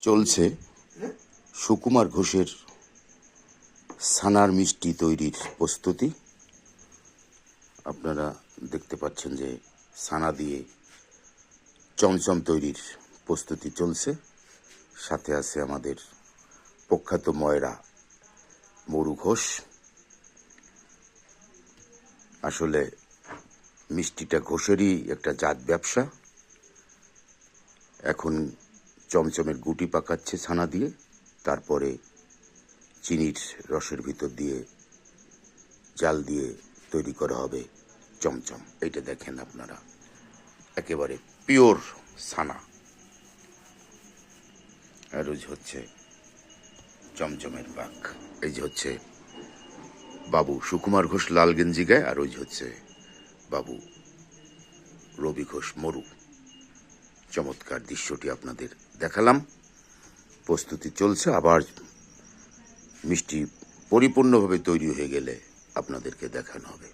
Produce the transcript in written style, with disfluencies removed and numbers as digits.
চলছে সুকুমার ঘোষের ছানার মিষ্টি তৈরির প্রস্তুতি। আপনারা দেখতে পাচ্ছেন যে ছানা দিয়ে চমচম তৈরির প্রস্তুতি চলছে। সাথে আছে আমাদের প্রখ্যাত ময়রা মরু ঘোষ। আসলে মিষ্টিটা ঘোষেরই একটা জাত ব্যবসা। এখন চমচমের গুটি পাকাচ্ছে ছানা দিয়ে, তারপরে চিনির রসের ভিতর দিয়ে জাল দিয়ে তৈরি করা হবে চমচম। এইটা দেখেন আপনারা, একেবারে পিওর ছানা। আর ওই হচ্ছে চমচমের পাক। এই যে হচ্ছে বাবু সুকুমার ঘোষ লাল গেঞ্জি গায়ে, আর ওই হচ্ছে বাবু রবি ঘোষ মরু। চমৎকার দৃশ্যটি আপনাদের দেখালাম। প্রস্তুতি চলছে, আবার মিষ্টি পরিপূর্ণভাবে তৈরি হয়ে গেলে আপনাদেরকে দেখানো হবে।